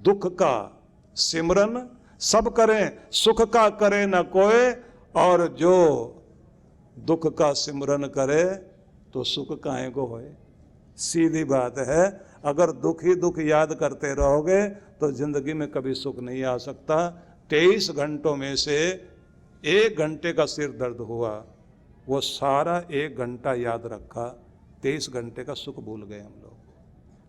दुख का सिमरन सब करें, सुख का करे न कोई, और जो दुख का सिमरन करे तो सुख काहे को होए। सीधी बात है, अगर दुख ही दुख याद करते रहोगे तो जिंदगी में कभी सुख नहीं आ सकता। 23 घंटों में से 1 घंटे का सिर दर्द हुआ, वो सारा 1 घंटा याद रखा, 23 घंटे का सुख भूल गए हम लोग।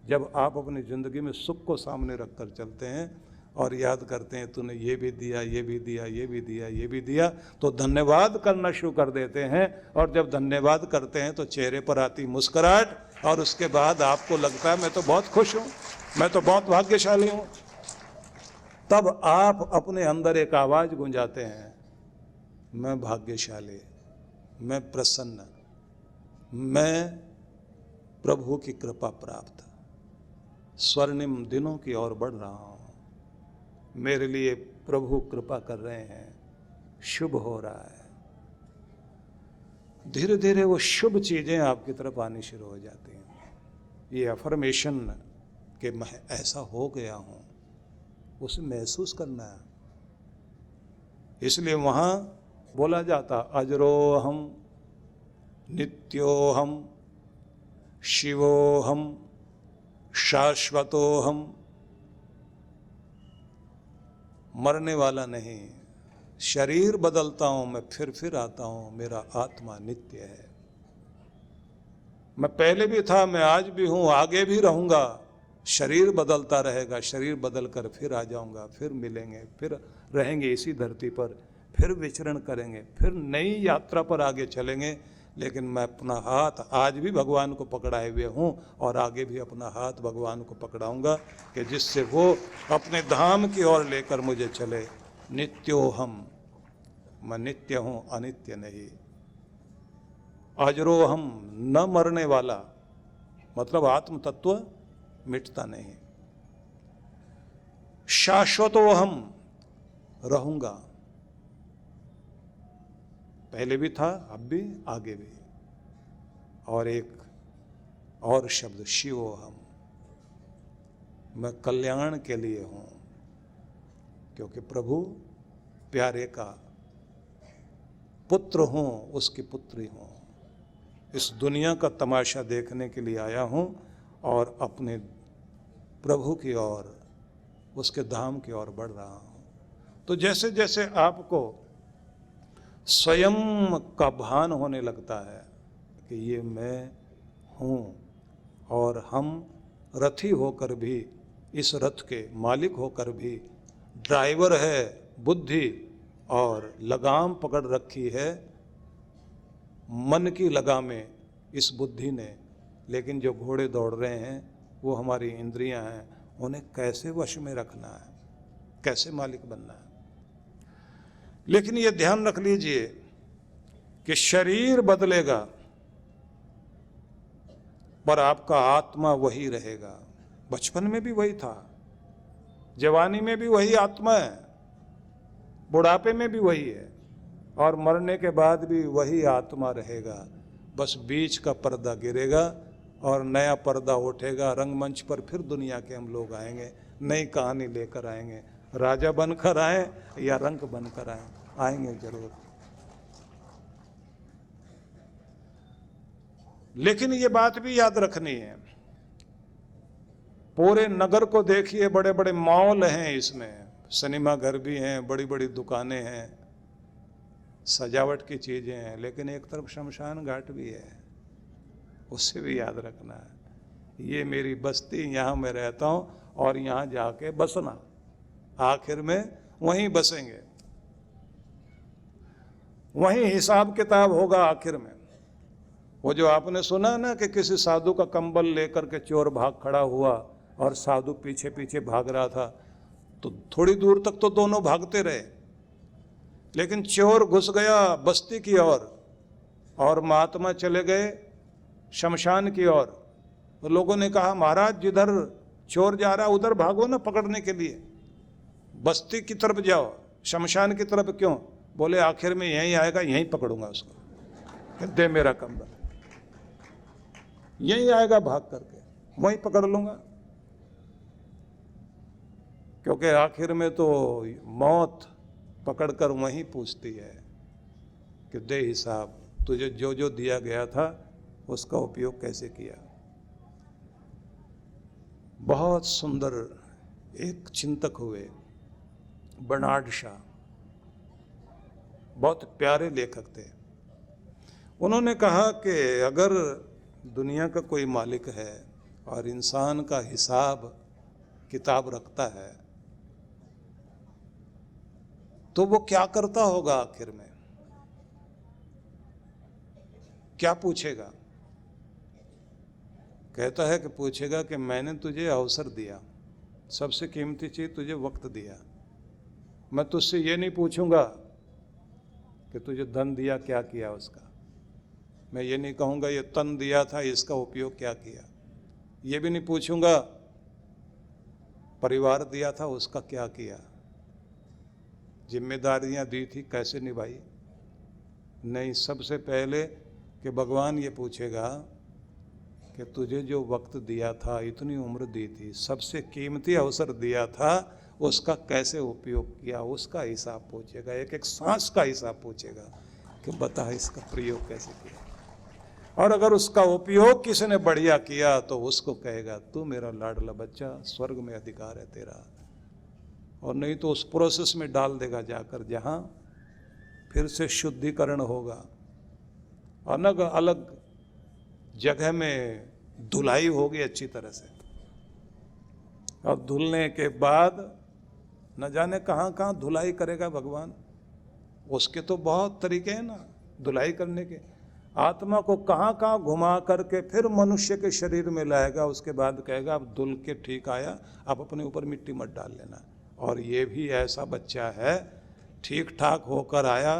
जब आप अपनी ज़िंदगी में सुख को सामने रख कर चलते हैं और याद करते हैं तूने ये भी दिया, ये भी दिया, ये भी दिया, ये भी दिया, तो धन्यवाद करना शुरू कर देते हैं। और जब धन्यवाद करते हैं तो चेहरे पर आती मुस्कुराहट, और उसके बाद आपको लगता है मैं तो बहुत खुश हूँ, मैं तो बहुत भाग्यशाली हूँ। तब आप अपने अंदर एक आवाज़ गुंजाते हैं, मैं भाग्यशाली, मैं प्रसन्न, मैं प्रभु की कृपा प्राप्त स्वर्णिम दिनों की ओर बढ़ रहा हूँ, मेरे लिए प्रभु कृपा कर रहे हैं, शुभ हो रहा है। धीरे धीरे वो शुभ चीज़ें आपकी तरफ आनी शुरू हो जाती हैं। ये अफर्मेशन कि मैं ऐसा हो गया हूँ, उसे महसूस करना है। इसलिए वहाँ बोला जाता अजरोहम नित्योहम शिवोहम शाश्वतोहम, मरने वाला नहीं, शरीर बदलता हूं मैं, फिर आता हूं, मेरा आत्मा नित्य है। मैं पहले भी था, मैं आज भी हूं, आगे भी रहूंगा। शरीर बदलता रहेगा, शरीर बदल कर फिर आ जाऊंगा, फिर मिलेंगे, फिर रहेंगे इसी धरती पर, फिर विचरण करेंगे, फिर नई यात्रा पर आगे चलेंगे। लेकिन मैं अपना हाथ आज भी भगवान को पकड़ाए हुए हूँ और आगे भी अपना हाथ भगवान को पकड़ाऊंगा कि जिससे वो अपने धाम की ओर लेकर मुझे चले। नित्योहम, मैं नित्य हूँ, अनित्य नहीं। अजरोहम, न मरने वाला, मतलब आत्म तत्व मिटता नहीं। शाश्वतोहम, रहूंगा, पहले भी था, अब भी, आगे भी। और एक और शब्द शिवोहम, मैं कल्याण के लिए हूं, क्योंकि प्रभु प्यारे का पुत्र हूं, उसकी पुत्री हूं। इस दुनिया का तमाशा देखने के लिए आया हूं और अपने प्रभु की ओर, उसके धाम की ओर बढ़ रहा हूं। तो जैसे जैसे आपको स्वयं का भान होने लगता है कि ये मैं हूँ, और हम रथी होकर भी, इस रथ के मालिक होकर भी, ड्राइवर है बुद्धि और लगाम पकड़ रखी है मन की लगामें इस बुद्धि ने। लेकिन जो घोड़े दौड़ रहे हैं वो हमारी इंद्रियां हैं, उन्हें कैसे वश में रखना है, कैसे मालिक बनना है। लेकिन ये ध्यान रख लीजिए कि शरीर बदलेगा पर आपका आत्मा वही रहेगा। बचपन में भी वही था, जवानी में भी वही आत्मा है, बुढ़ापे में भी वही है, और मरने के बाद भी वही आत्मा रहेगा। बस बीच का पर्दा गिरेगा और नया पर्दा उठेगा। रंगमंच पर फिर दुनिया के हम लोग आएंगे, नई कहानी लेकर आएंगे। राजा बनकर आए या रंक बनकर आए, आएंगे जरूर। लेकिन ये बात भी याद रखनी है, पूरे नगर को देखिए, बड़े बड़े मॉल हैं, इसमें सिनेमा घर भी हैं, बड़ी बड़ी दुकानें हैं, सजावट की चीजें हैं, लेकिन एक तरफ शमशान घाट भी है, उससे भी याद रखना है। ये मेरी बस्ती, यहाँ मैं रहता हूँ और यहाँ जाके बसना, आखिर में वहीं बसेंगे, वहीं हिसाब किताब होगा आखिर में। वो जो आपने सुना ना कि किसी साधु का कंबल लेकर के चोर भाग खड़ा हुआ और साधु पीछे पीछे भाग रहा था, तो थोड़ी दूर तक तो दोनों भागते रहे, लेकिन चोर घुस गया बस्ती की ओर और महात्मा चले गए शमशान की ओर। तो लोगों ने कहा महाराज जिधर चोर जा रहा उधर भागो ना पकड़ने के लिए, बस्ती की तरफ जाओ, शमशान की तरफ क्यों? बोले आखिर में यहीं आएगा, यहीं पकड़ूंगा उसको, दे मेरा कंबल, यहीं आएगा भाग करके, वहीं पकड़ लूंगा। क्योंकि आखिर में तो मौत पकड़कर वहीं पूछती है कि दे हिसाब, तुझे जो जो दिया गया था उसका उपयोग कैसे किया। बहुत सुंदर एक चिंतक हुए बर्नार्ड शॉ, बहुत प्यारे लेखक थे। उन्होंने कहा कि अगर दुनिया का कोई मालिक है और इंसान का हिसाब किताब रखता है तो वो क्या करता होगा, आखिर में क्या पूछेगा। कहता है कि पूछेगा कि मैंने तुझे अवसर दिया, सबसे कीमती चीज तुझे वक्त दिया, मैं तुझसे ये नहीं पूछूंगा कि तुझे धन दिया क्या किया उसका, मैं ये नहीं कहूंगा ये तन दिया था इसका उपयोग क्या किया, ये भी नहीं पूछूंगा परिवार दिया था उसका क्या किया, जिम्मेदारियां दी थी कैसे निभाई। नहीं, सबसे पहले कि भगवान ये पूछेगा कि तुझे जो वक्त दिया था, इतनी उम्र दी थी, सबसे कीमती अवसर दिया था, उसका कैसे उपयोग किया, उसका हिसाब पूछेगा। एक एक सांस का हिसाब पूछेगा कि बता इसका प्रयोग कैसे किया। और अगर उसका उपयोग किसी ने बढ़िया किया तो उसको कहेगा तू मेरा लाडला बच्चा, स्वर्ग में अधिकार है तेरा। और नहीं तो उस प्रोसेस में डाल देगा जाकर जहां फिर से शुद्धिकरण होगा, अलग अलग जगह में धुलाई होगी अच्छी तरह से। और धुलने के बाद न जाने कहां कहां धुलाई करेगा भगवान, उसके तो बहुत तरीके हैं ना धुलाई करने के। आत्मा को कहां कहां घुमा करके फिर मनुष्य के शरीर में लाएगा, उसके बाद कहेगा अब धुल के ठीक आया, अब अपने ऊपर मिट्टी मत डाल लेना। और ये भी ऐसा बच्चा है ठीक ठाक होकर आया,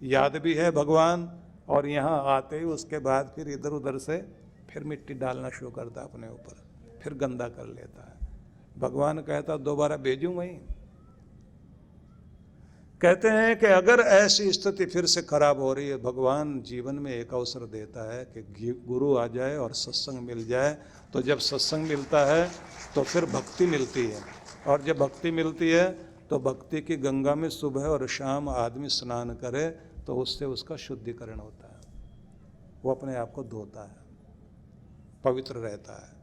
याद भी है भगवान, और यहाँ आते ही उसके बाद फिर इधर उधर से फिर मिट्टी डालना शुरू करता अपने ऊपर, फिर गंदा कर लेता है। भगवान कहता दोबारा भेजूं वहीं। कहते हैं कि अगर ऐसी स्थिति फिर से खराब हो रही है, भगवान जीवन में एक अवसर देता है कि गुरु आ जाए और सत्संग मिल जाए। तो जब सत्संग मिलता है तो फिर भक्ति मिलती है, और जब भक्ति मिलती है तो भक्ति की गंगा में सुबह और शाम आदमी स्नान करे तो उससे उसका शुद्धिकरण होता है, वो अपने आप को धोता है, पवित्र रहता है।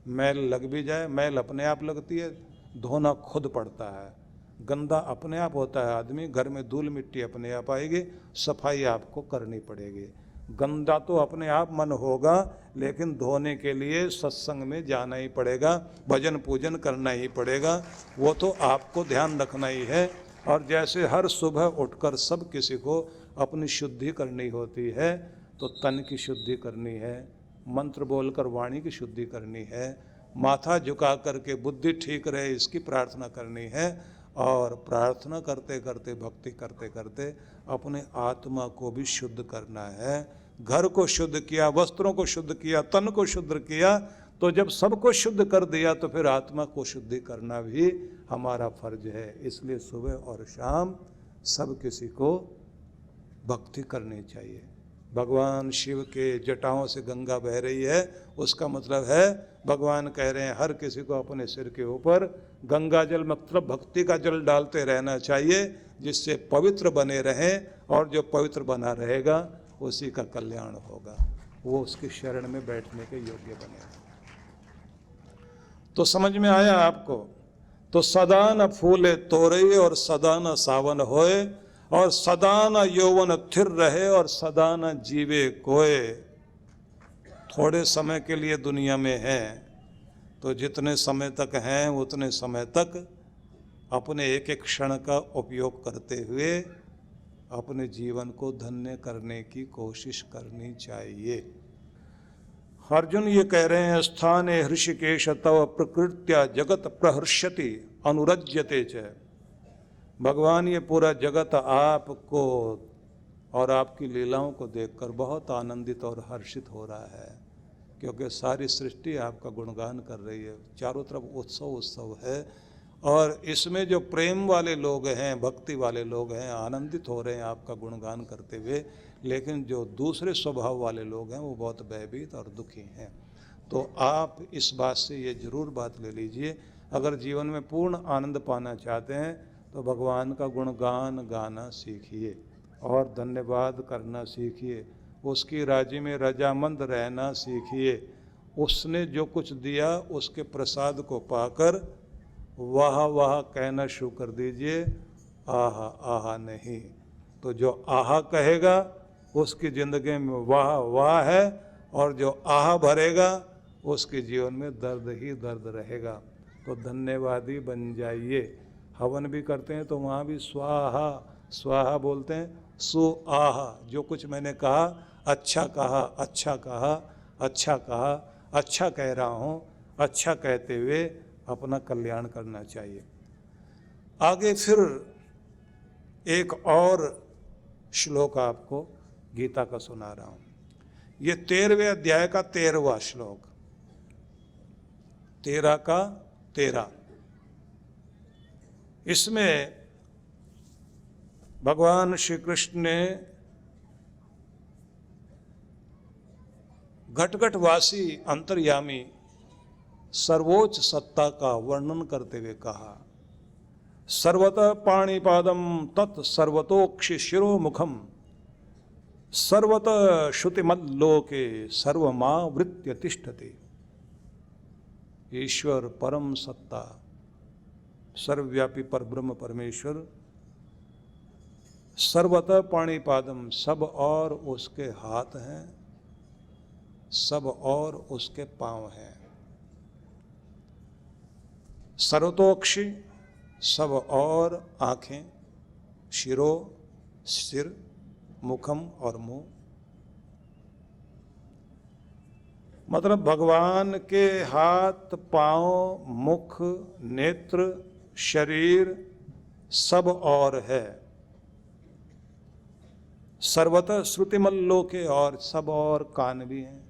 मैल लग भी जाए, मैल अपने आप लगती है, धोना खुद पड़ता है। गंदा अपने आप होता है आदमी, घर में धूल मिट्टी अपने आप आएगी, सफाई आपको करनी पड़ेगी। गंदा तो अपने आप मन होगा, लेकिन धोने के लिए सत्संग में जाना ही पड़ेगा, भजन पूजन करना ही पड़ेगा, वो तो आपको ध्यान रखना ही है। और जैसे हर सुबह उठकर सब किसी को अपनी शुद्धि करनी होती है, तो तन की शुद्धि करनी है, मंत्र बोलकर वाणी की शुद्धि करनी है, माथा झुका करके बुद्धि ठीक रहे इसकी प्रार्थना करनी है, और प्रार्थना करते करते भक्ति करते करते अपने आत्मा को भी शुद्ध करना है। घर को शुद्ध किया, वस्त्रों को शुद्ध किया, तन को शुद्ध किया, तो जब सबको शुद्ध कर दिया तो फिर आत्मा को शुद्धि करना भी हमारा फर्ज है। इसलिए सुबह और शाम सब किसी को भक्ति करनी चाहिए। भगवान शिव के जटाओं से गंगा बह रही है, उसका मतलब है भगवान कह रहे हैं हर किसी को अपने सिर के ऊपर गंगा जल, मतलब भक्ति का जल डालते रहना चाहिए, जिससे पवित्र बने रहें, और जो पवित्र बना रहेगा उसी का कल्याण होगा, वो उसकी शरण में बैठने के योग्य बनेगा। तो समझ में आया आपको? तो सदा न फूले तोरई और सदा न सावन होए, और सदा न यौवन थिर रहे और सदा न जीवे कोय। थोड़े समय के लिए दुनिया में हैं, तो जितने समय तक हैं उतने समय तक अपने एक एक क्षण का उपयोग करते हुए अपने जीवन को धन्य करने की कोशिश करनी चाहिए। अर्जुन ये कह रहे हैं स्थाने हृषिकेश तव प्रकृत्या जगत प्रहर्षति अनुरज्यते च। भगवान ये पूरा जगत आपको और आपकी लीलाओं को देखकर बहुत आनंदित और हर्षित हो रहा है, क्योंकि सारी सृष्टि आपका गुणगान कर रही है, चारों तरफ उत्सव उत्सव है। और इसमें जो प्रेम वाले लोग हैं, भक्ति वाले लोग हैं, आनंदित हो रहे हैं आपका गुणगान करते हुए, लेकिन जो दूसरे स्वभाव वाले लोग हैं वो बहुत भयभीत और दुखी हैं। तो आप इस बात से ये जरूर बात ले लीजिए, अगर जीवन में पूर्ण आनंद पाना चाहते हैं तो भगवान का गुणगान गाना सीखिए और धन्यवाद करना सीखिए, उसकी राजी में रजामंद रहना सीखिए। उसने जो कुछ दिया उसके प्रसाद को पाकर वाह वाह कहना शुरू कर दीजिए, आहा आहा नहीं। तो जो आहा कहेगा उसकी ज़िंदगी में वाह वाह है, और जो आहा भरेगा उसके जीवन में दर्द ही दर्द रहेगा। तो धन्यवादी बन जाइए। हवन भी करते हैं तो वहाँ भी स्वाहा स्वाहा बोलते हैं, सु आहा, जो कुछ मैंने कहा अच्छा कहा, अच्छा कहा, अच्छा कहा, अच्छा कह रहा हूँ, अच्छा कहते हुए अपना कल्याण करना चाहिए। आगे फिर एक और श्लोक आपको गीता का सुना रहा हूँ। ये 13वें अध्याय का 13वां श्लोक, 13 का 13। इसमें भगवान श्री कृष्ण ने घटघटवासी अंतर्यामी सर्वोच्च सत्ता का वर्णन करते हुए कहा, सर्वतः पाणिपादम तत् सर्वतोक्षि शिरोमुखम सर्वतः श्रुतिमल्लोके सर्वमावृत्य तिष्ठति। ईश्वर परम सत्ता सर्वव्यापी परब्रह्म परमेश्वर सर्वतः पाणिपादम, सब और उसके हाथ हैं, सब और उसके पांव हैं। सर्वतोक्षि, सब और आंखें, शिरो सिर, मुखम और मुंह, मतलब भगवान के हाथ पांव मुख नेत्र शरीर सब और है। सर्वतः श्रुतिमल्लोके, और सब और कान भी हैं।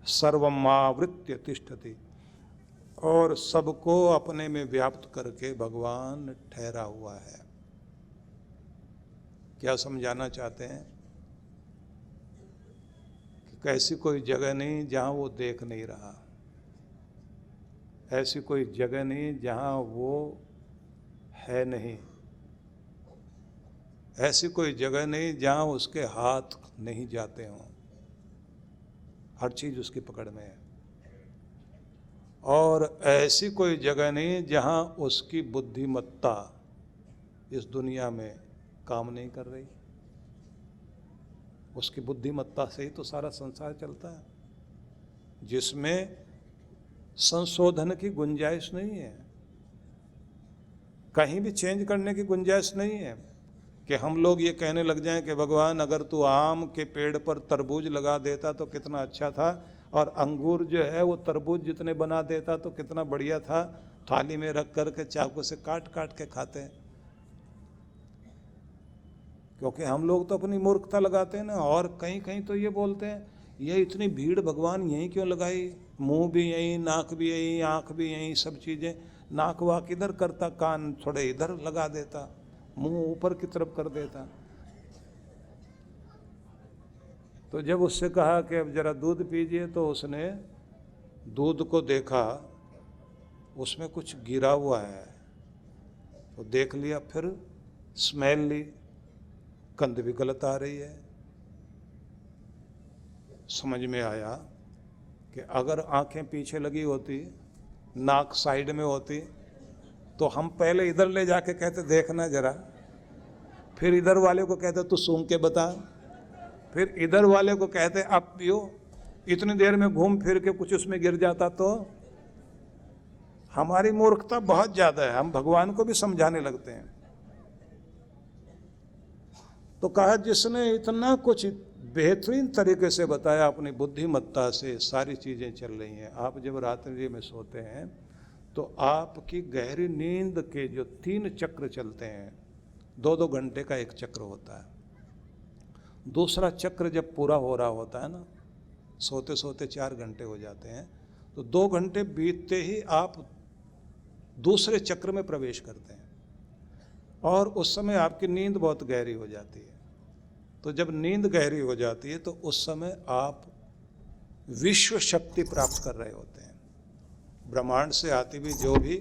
सर्वमावृत्य तिष्ठति, और सबको अपने में व्याप्त करके भगवान ठहरा हुआ है। क्या समझाना चाहते हैं कि ऐसी कोई जगह नहीं जहां वो देख नहीं रहा, ऐसी कोई जगह नहीं जहां वो है नहीं, ऐसी कोई जगह नहीं जहां उसके हाथ नहीं जाते हों। हर चीज उसकी पकड़ में है। और ऐसी कोई जगह नहीं जहां उसकी बुद्धिमत्ता इस दुनिया में काम नहीं कर रही। उसकी बुद्धिमत्ता से ही तो सारा संसार चलता है, जिसमें संशोधन की गुंजाइश नहीं है, कहीं भी चेंज करने की गुंजाइश नहीं है। कि हम लोग ये कहने लग जाएं कि भगवान अगर तू आम के पेड़ पर तरबूज लगा देता तो कितना अच्छा था, और अंगूर जो है वो तरबूज जितने बना देता तो कितना बढ़िया था, थाली में रख करके चाकू से काट काट के खाते हैं। क्योंकि हम लोग तो अपनी मूर्खता लगाते हैं ना। और कहीं कहीं तो ये बोलते हैं, ये इतनी भीड़ भगवान यहीं क्यों लगाई, मुंह भी यहीं, नाक भी यहीं, आँख भी यहीं, सब चीज़ें। नाक वाक इधर करता, कान थोड़े इधर लगा देता, मुंह ऊपर की तरफ कर देता। तो जब उससे कहा कि अब जरा दूध पीजिए, तो उसने दूध को देखा, उसमें कुछ गिरा हुआ है, तो देख लिया, फिर स्मेल ली, गंध भी गलत आ रही है। समझ में आया कि अगर आंखें पीछे लगी होती, नाक साइड में होती, तो हम पहले इधर ले जाके कहते देखना जरा, फिर इधर वाले को कहते तू सूंघ के बता, फिर इधर वाले को कहते अब पियो। इतनी देर में घूम फिर के कुछ उसमें गिर जाता तो। हमारी मूर्खता बहुत ज्यादा है, हम भगवान को भी समझाने लगते हैं। तो कहा जिसने इतना कुछ बेहतरीन तरीके से बताया, अपनी बुद्धिमत्ता से सारी चीजें चल रही हैं। आप जब रात्रि में सोते हैं तो आपकी गहरी नींद के जो 3 चक्र चलते हैं, 2-2 घंटे का एक चक्र होता है। दूसरा चक्र जब पूरा हो रहा होता है ना, सोते सोते 4 घंटे हो जाते हैं, तो 2 घंटे बीतते ही आप दूसरे चक्र में प्रवेश करते हैं, और उस समय आपकी नींद बहुत गहरी हो जाती है। तो जब नींद गहरी हो जाती है तो उस समय आप विश्व शक्ति प्राप्त कर रहे होते हैं। ब्रह्मांड से आती हुई जो भी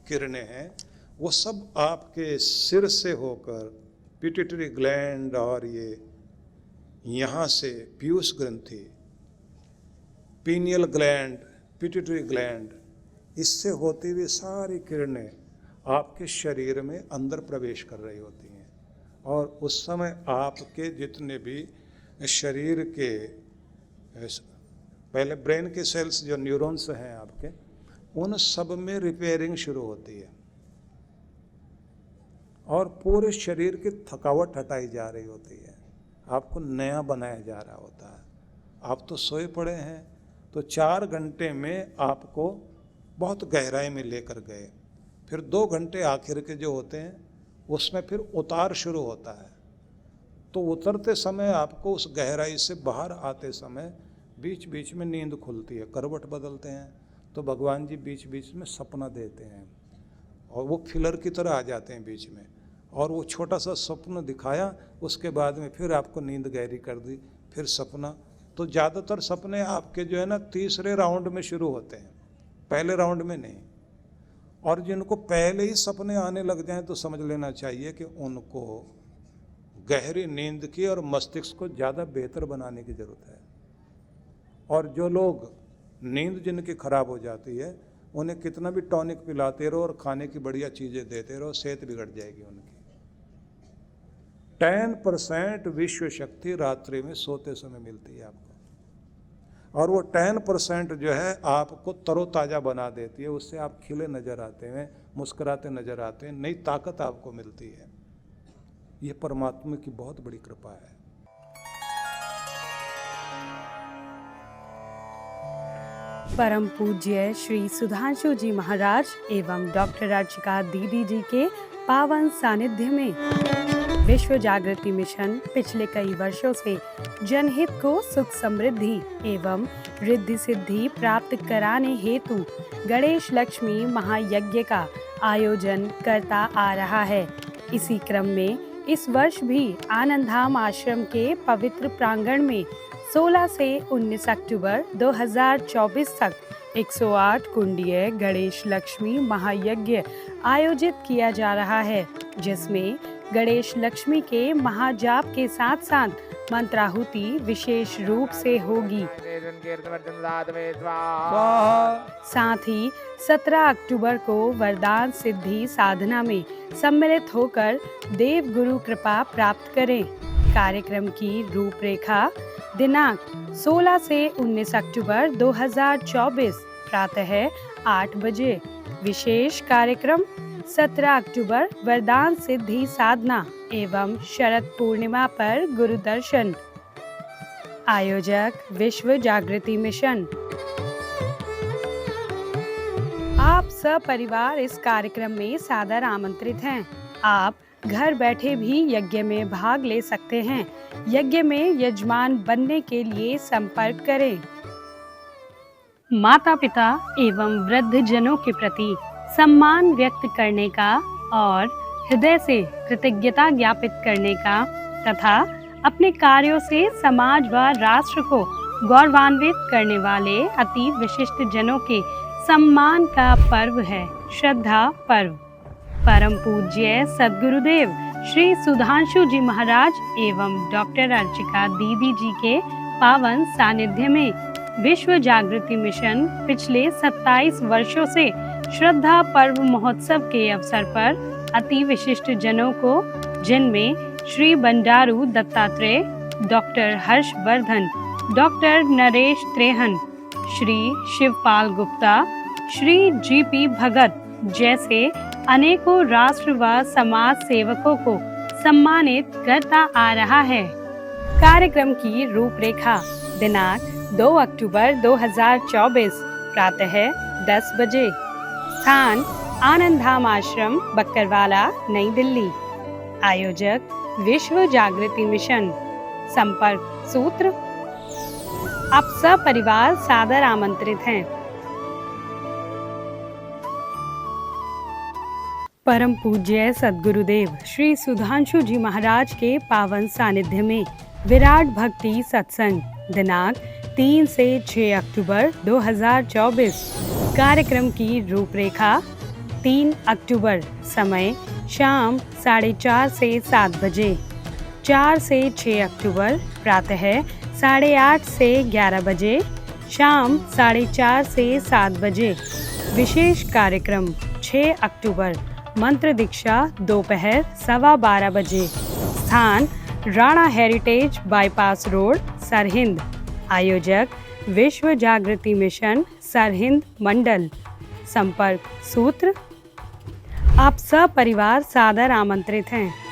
किरणें हैं वो सब आपके सिर से होकर पिट्यूटरी ग्लैंड और ये यहाँ से पीयूष ग्रंथि, पीनियल ग्लैंड, पिट्यूटरी ग्लैंड, इससे होती हुई सारी किरणें आपके शरीर में अंदर प्रवेश कर रही होती हैं और उस समय आपके जितने भी शरीर के पहले ब्रेन के सेल्स जो न्यूरॉन्स हैं आपके, उन सब में रिपेयरिंग शुरू होती है और पूरे शरीर की थकावट हटाई जा रही होती है, आपको नया बनाया जा रहा होता है। आप तो सोए पड़े हैं तो 4 घंटे में आपको बहुत गहराई में लेकर गए, फिर 2 घंटे आखिर के जो होते हैं उसमें फिर उतार शुरू होता है। तो उतरते समय आपको उस गहराई से बाहर आते समय बीच बीच में नींद खुलती है, करवट बदलते हैं तो भगवान जी बीच बीच में सपना देते हैं और वो फिलर की तरह आ जाते हैं बीच में, और वो छोटा सा स्वप्न दिखाया, उसके बाद में फिर आपको नींद गहरी कर दी, फिर सपना। तो ज़्यादातर सपने आपके जो है ना तीसरे राउंड में शुरू होते हैं, पहले राउंड में नहीं। और जिनको पहले ही सपने आने लग जाएं तो समझ लेना चाहिए कि उनको गहरी नींद की और मस्तिष्क को ज़्यादा बेहतर बनाने की ज़रूरत है। और जो लोग नींद जिनकी खराब हो जाती है उन्हें कितना भी टॉनिक पिलाते रहो और खाने की बढ़िया चीज़ें देते रहो, सेहत बिगड़ जाएगी उनकी। 10% विश्व शक्ति रात्रि में सोते समय मिलती है आपको, और वो 10% जो है आपको तरोताज़ा बना देती है, उससे आप खिले नज़र आते हैं, मुस्कुराते नज़र आते हैं, नई ताकत आपको मिलती है। ये परमात्मा की बहुत बड़ी कृपा है। परम पूज्य श्री सुधांशु जी महाराज एवं डॉक्टर अर्चिका दीदी जी के पावन सानिध्य में विश्व जागृति मिशन पिछले कई वर्षों से जनहित को सुख समृद्धि एवं रिद्धि सिद्धि प्राप्त कराने हेतु गणेश लक्ष्मी महायज्ञ का आयोजन करता आ रहा है। इसी क्रम में इस वर्ष भी आनंदधाम आश्रम के पवित्र प्रांगण में 16 से 19 अक्टूबर 2024 तक 108 कुंडीय गणेश लक्ष्मी महायज्ञ आयोजित किया जा रहा है, जिसमें गणेश लक्ष्मी के महाजाप के साथ साथ मंत्राहुति विशेष रूप से होगी। साथ ही 17 अक्टूबर को वरदान सिद्धि साधना में सम्मिलित होकर देव गुरु कृपा प्राप्त करें। कार्यक्रम की रूपरेखा दिनांक 16 से 19 अक्टूबर 2024 प्रातः 8 बजे। विशेष कार्यक्रम 17 अक्टूबर वरदान सिद्धि साधना एवं शरद पूर्णिमा पर गुरु दर्शन। आयोजक विश्व जागृति मिशन। आप सपरिवार इस कार्यक्रम में सादर आमंत्रित हैं। आप घर बैठे भी यज्ञ में भाग ले सकते हैं। यज्ञ में यजमान बनने के लिए संपर्क करें। माता पिता एवं वृद्ध जनों के प्रति सम्मान व्यक्त करने का और हृदय से कृतज्ञता ज्ञापित करने का तथा अपने कार्यों से समाज व राष्ट्र को गौरवान्वित करने वाले अति विशिष्ट जनों के सम्मान का पर्व है श्रद्धा पर्व। परम पूज्य सद्गुरुदेव श्री सुधांशु जी महाराज एवं डॉक्टर अर्चिका दीदी जी के पावन सानिध्य में विश्व जागृति मिशन पिछले 27 वर्षों से श्रद्धा पर्व महोत्सव के अवसर पर अति विशिष्ट जनों को, जिनमें Shri Bandaru Dattatreya, doctor Harshvardhan, doctor Naresh Trehan, Shri Shivpal Gupta, Shri GP Bhagat जैसे अनेकों राष्ट्र व समाज सेवकों को सम्मानित करता आ रहा है। कार्यक्रम की रूपरेखा दिनांक 2 अक्टूबर 2024 प्रातः 10 बजे। स्थान आनंदधाम आश्रम बक्करवाला नई दिल्ली। आयोजक विश्व जागृति मिशन। संपर्क सूत्र। आप सपरिवार सादर आमंत्रित हैं। परम पूज्य सद्गुरुदेव श्री सुधांशु जी महाराज के पावन सानिध्य में विराट भक्ति सत्संग दिनांक 3 से 6 अक्टूबर 2024। कार्यक्रम की रूपरेखा 3 अक्टूबर, समय शाम 4:30 से 7 बजे। 4 से 6 अक्टूबर, प्रातः 8:30 से 11 बजे, शाम 4:30 से 7 बजे। विशेष कार्यक्रम 6 अक्टूबर, मंत्र दीक्षा दोपहर 12:15 बजे। स्थान Rana heritage bypass road, Sirhind. आयोजक विश्व जागृति मिशन, सरहिंद मंडल। संपर्क सूत्र। आप सपरिवार सादर आमंत्रित हैं।